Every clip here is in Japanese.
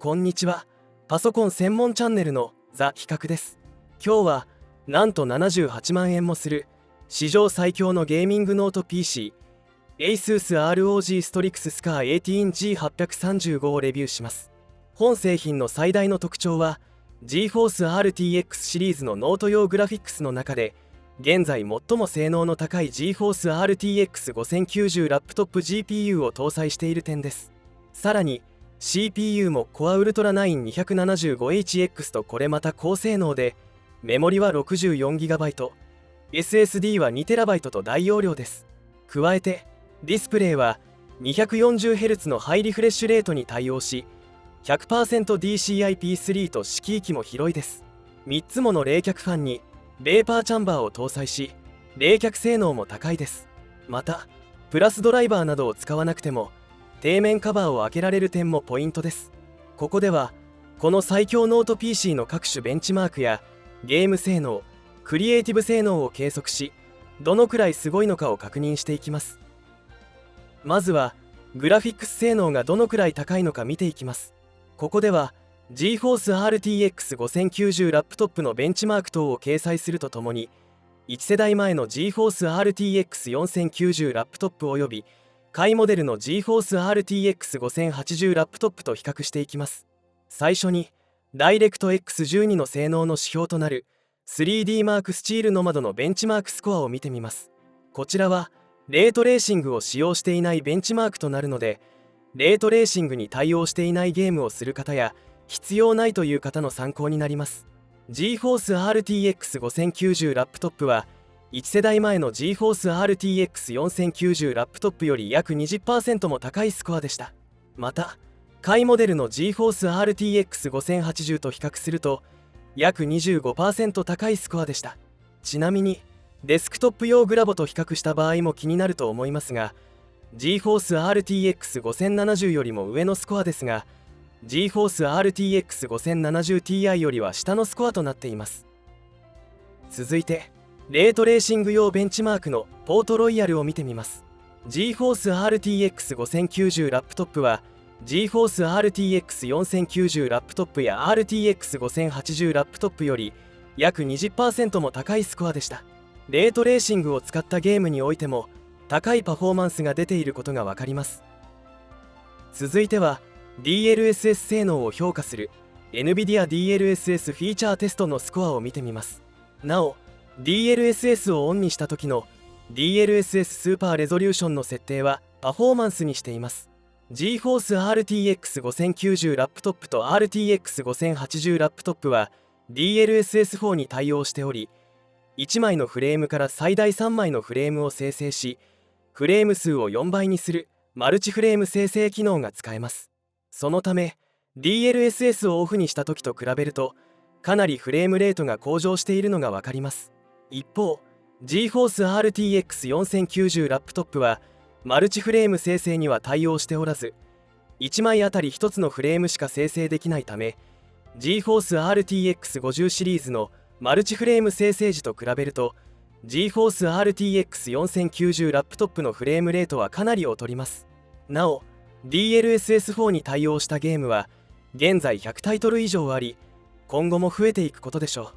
こんにちは。パソコン専門チャンネルのザ・比較です。今日はなんと78万円もする史上最強のゲーミングノート PC ASUS ROG Strix Scar 18G835 をレビューします。本製品の最大の特徴は GeForce RTX シリーズのノート用グラフィックスの中で現在最も性能の高い GeForce RTX 5090ラップトップ GPU を搭載している点です。さらにCPU も Core Ultra 9 275HX とこれまた高性能で、メモリは 64GB、SSD は 2TB と大容量です。加えてディスプレイは 240Hz のハイリフレッシュレートに対応し 100%DCI-P3 と色域も広いです。3つもの冷却ファンにベーパーチャンバーを搭載し、冷却性能も高いです。またプラスドライバーなどを使わなくても底面カバーを開けられる点もポイントです。ここではこの最強ノート PC の各種ベンチマークやゲーム性能、クリエイティブ性能を計測し、どのくらいすごいのかを確認していきます。まずはグラフィックス性能がどのくらい高いのか見ていきます。ここでは GeForce RTX 5090ラップトップのベンチマーク等を掲載するとともに、1世代前の GeForce RTX 4090ラップトップおよび下位モデルの GeForce RTX 5080ラップトップと比較していきます。最初に DirectX 12の性能の指標となる 3D マークスチールノマドのベンチマークスコアを見てみます。こちらはレートレーシングを使用していないベンチマークとなるので、レートレーシングに対応していないゲームをする方や必要ないという方の参考になります。 GeForce RTX 5090ラップトップは1世代前の GeForce RTX 4090ラップトップより約 20% も高いスコアでした。また下位モデルの GeForce RTX 5080と比較すると約 25% 高いスコアでした。ちなみにデスクトップ用グラボと比較した場合も気になると思いますが、 GeForce RTX 5070よりも上のスコアですが、 GeForce RTX 5070Ti よりは下のスコアとなっています。続いてレートレーシング用ベンチマークのポートロイヤルを見てみます。 GeForce RTX 5090ラップトップは GeForce RTX 4090ラップトップや RTX 5080ラップトップより約 20% も高いスコアでした。レートレーシングを使ったゲームにおいても高いパフォーマンスが出ていることが分かります。続いては DLSS 性能を評価する NVIDIA DLSS フィーチャーテストのスコアを見てみます。なおDLSS をオンにした時の DLSS スーパーレゾリューションの設定はパフォーマンスにしています。 GeForce RTX 5090ラップトップと RTX 5080ラップトップは DLSS4 に対応しており、1枚のフレームから最大3枚のフレームを生成し、フレーム数を4倍にするマルチフレーム生成機能が使えます。そのため DLSS をオフにした時と比べるとかなりフレームレートが向上しているのが分かります。一方 GeForce RTX 4090ラップトップはマルチフレーム生成には対応しておらず、1枚あたり1つのフレームしか生成できないため、 GeForce RTX 50シリーズのマルチフレーム生成時と比べると GeForce RTX 4090ラップトップのフレームレートはかなり劣ります。なお DLSS4 に対応したゲームは現在100タイトル以上あり、今後も増えていくことでしょう。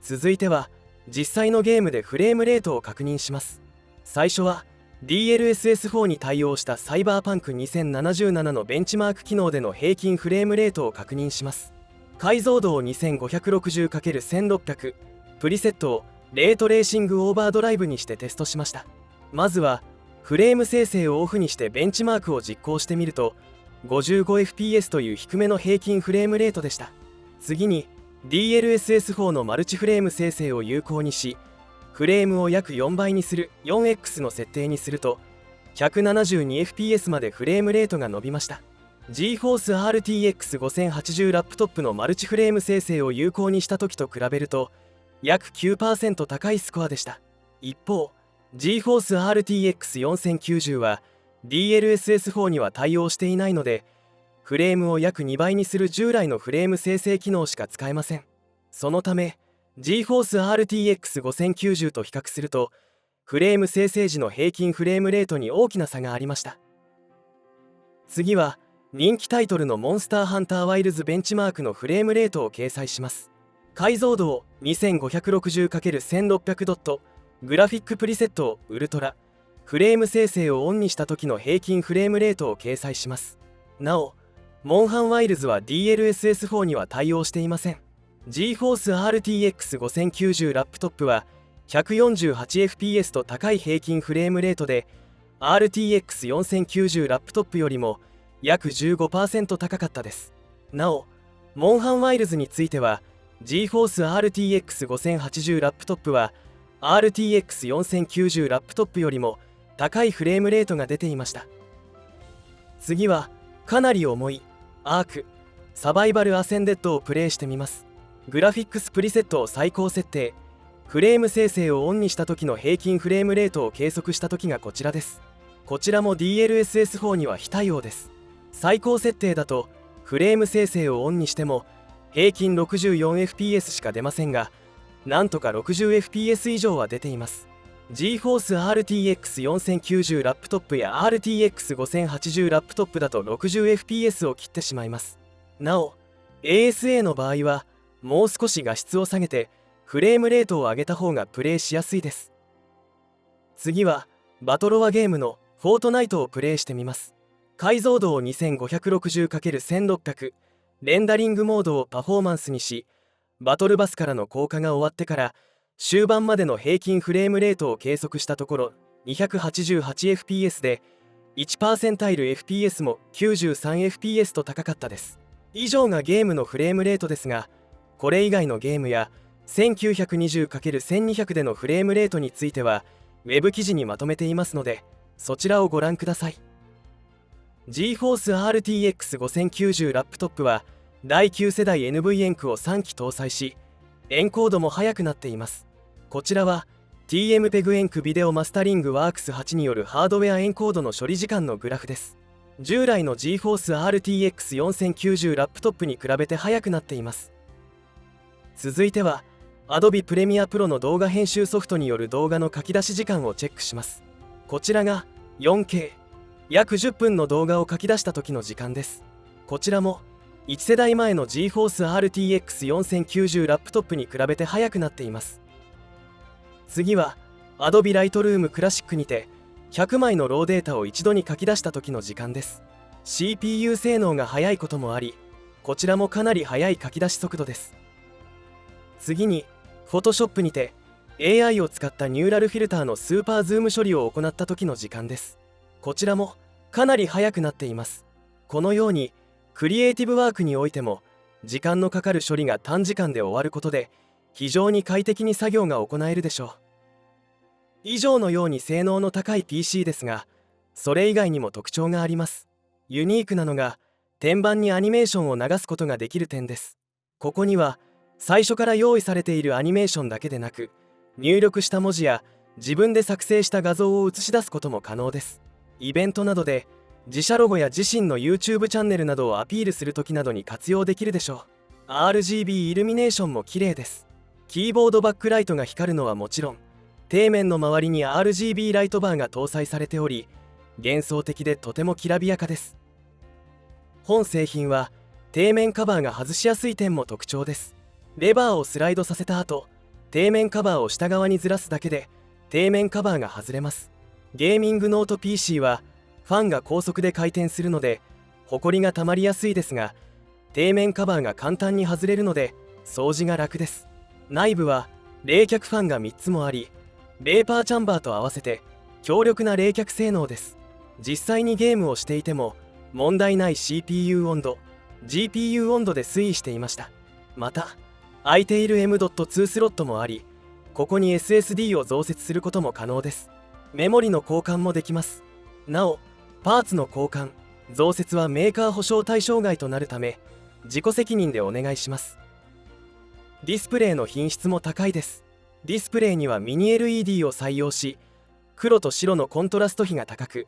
続いては実際のゲームでフレームレートを確認します。最初は DLSS4 に対応したサイバーパンク2077のベンチマーク機能での平均フレームレートを確認します。解像度を 2560×1600 プリセットをレートレーシングオーバードライブにしてテストしました。まずはフレーム生成をオフにしてベンチマークを実行してみると 55fps という低めの平均フレームレートでした。次に DLSS4 のマルチフレーム生成を有効にし、フレームを約4倍にする 4x の設定にすると 172fps までフレームレートが伸びました。 GeForce RTX 5080ラップトップのマルチフレーム生成を有効にした時と比べると約 9% 高いスコアでした。一方 GeForce RTX 4090は DLSS4 には対応していないので、フレームを約2倍にする従来のフレーム生成機能しか使えません。そのため GeForce RTX 5090と比較するとフレーム生成時の平均フレームレートに大きな差がありました。次は人気タイトルのモンスターハンターワイルズベンチマークのフレームレートを掲載します。解像度を 2560×1600 ドット、グラフィックプリセットをウルトラ、フレーム生成をオンにした時の平均フレームレートを掲載します。なお、モンハンワイルズは DLSS4 には対応していません。GeForce RTX 5090ラップトップは 148fps と高い平均フレームレートで RTX 4090ラップトップよりも約 15% 高かったです。なお、モンハンワイルズについては GeForce RTX 5080ラップトップは RTX 4090ラップトップよりも高いフレームレートが出ていました。次はかなり重いアークサバイバルアセンデッドをプレイしてみます。グラフィックスプリセットを最高設定、フレーム生成をオンにした時の平均フレームレートを計測した時がこちらです。こちらも DLSS4 には非対応です。最高設定だとフレーム生成をオンにしても平均 64fps しか出ませんが、なんとか 60fps 以上は出ています。GeForce RTX 4090ラップトップや RTX 5080ラップトップだと 60fps を切ってしまいます。なお ASA の場合はもう少し画質を下げてフレームレートを上げた方がプレイしやすいです。次はバトロワゲームのフォートナイトをプレイしてみます。解像度を 2560×1600、レンダリングモードをパフォーマンスにし、バトルバスからの降下が終わってから終盤までの平均フレームレートを計測したところ 288fps で 1%FPS も 93fps と高かったです。以上がゲームのフレームレートですが、これ以外のゲームや 1920×1200 でのフレームレートについてはウェブ記事にまとめていますので、そちらをご覧ください。GeForce RTX 5090ラップトップは第9世代 NVENC を3機搭載し、エンコードも速くなっています。こちらは TMPEG-ENC ビデオマスタリングワークス8によるハードウェアエンコードの処理時間のグラフです。従来の GeForce RTX 4090ラップトップに比べて速くなっています。続いては Adobe Premiere Pro の動画編集ソフトによる動画の書き出し時間をチェックします。こちらが 4K 約10分の動画を書き出した時の時間です。こちらも1世代前の GeForce RTX 4090ラップトップに比べて速くなっています。次は Adobe Lightroom Classic にて100枚のローデータを一度に書き出した時の時間です。 CPU 性能が速いこともあり、こちらもかなり速い書き出し速度です。次に Photoshop にて AI を使ったニューラルフィルターのスーパーズーム処理を行った時の時間です。こちらもかなり速くなっています。このようにクリエイティブワークにおいても時間のかかる処理が短時間で終わることで非常に快適に作業が行えるでしょう。以上のように性能の高い PC ですが、それ以外にも特徴があります。ユニークなのが天板にアニメーションを流すことができる点です。ここには最初から用意されているアニメーションだけでなく、入力した文字や自分で作成した画像を映し出すことも可能です。イベントなどで自社ロゴや自身の YouTube チャンネルなどをアピールするときなどに活用できるでしょう。 RGB イルミネーションも綺麗です。キーボードバックライトが光るのはもちろん、底面の周りに RGB ライトバーが搭載されており、幻想的でとてもきらびやかです。本製品は底面カバーが外しやすい点も特徴です。レバーをスライドさせた後、底面カバーを下側にずらすだけで底面カバーが外れます。ゲーミングノート PC はファンが高速で回転するのでホコリがたまりやすいですが、底面カバーが簡単に外れるので掃除が楽です。内部は冷却ファンが3つもあり、ベーパーチャンバーと合わせて強力な冷却性能です。実際にゲームをしていても問題ない CPU 温度、GPU 温度で推移していました。また空いている M.2 スロットもあり、ここに SSD を増設することも可能です。メモリの交換もできます。なおパーツの交換、増設はメーカー保証対象外となるため自己責任でお願いします。ディスプレイの品質も高いです。ディスプレイにはミニ LED を採用し、黒と白のコントラスト比が高く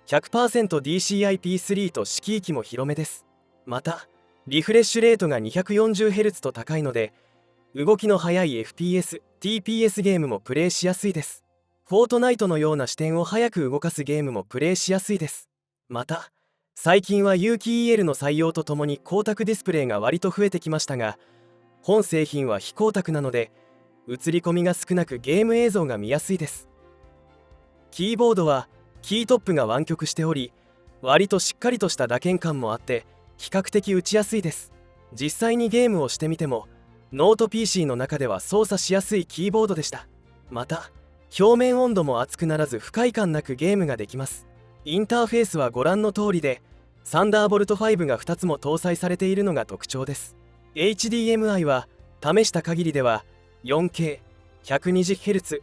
100%DCI-P3 と色域も広めです。またリフレッシュレートが 240Hz と高いので動きの速い FPS、TPS ゲームもプレイしやすいです。フォートナイトのような視点を速く動かすゲームもプレイしやすいです。また最近は有機 EL の採用とともに光沢ディスプレイが割と増えてきましたが、本製品は非光沢なので映り込みが少なくゲーム映像が見やすいです。キーボードはキートップが湾曲しており、割としっかりとした打鍵感もあって比較的打ちやすいです。実際にゲームをしてみてもノート PC の中では操作しやすいキーボードでした。また表面温度も熱くならず不快感なくゲームができます。インターフェースはご覧の通りで、サンダーボルト5が2つも搭載されているのが特徴です。 HDMI は試した限りでは 4K120Hz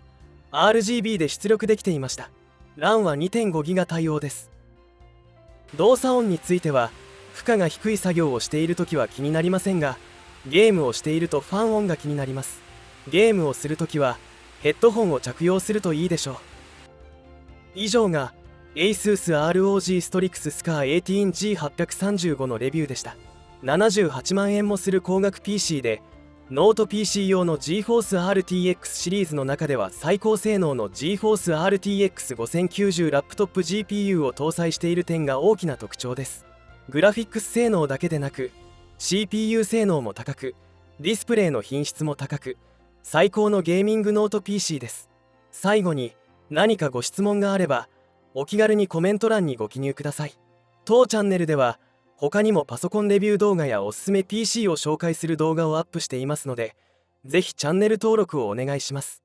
RGB で出力できていました。 LAN は 2.5GB 対応です。動作音については負荷が低い作業をしているときは気になりませんが、ゲームをしているとファン音が気になります。ゲームをするときはヘッドホンを着用するといいでしょう。以上が ASUS ROG Strix Scar 18G835 のレビューでした。78万円もする高額 PC で、ノート PC 用の GeForce RTX シリーズの中では最高性能の GeForce RTX 5090ラップトップ GPU を搭載している点が大きな特徴です。グラフィックス性能だけでなく CPU 性能も高く、ディスプレイの品質も高く、最高のゲーミングノート PC です。最後に何かご質問があればお気軽にコメント欄にご記入ください。当チャンネルでは他にもパソコンレビュー動画やおすすめ PC を紹介する動画をアップしていますので、ぜひチャンネル登録をお願いします。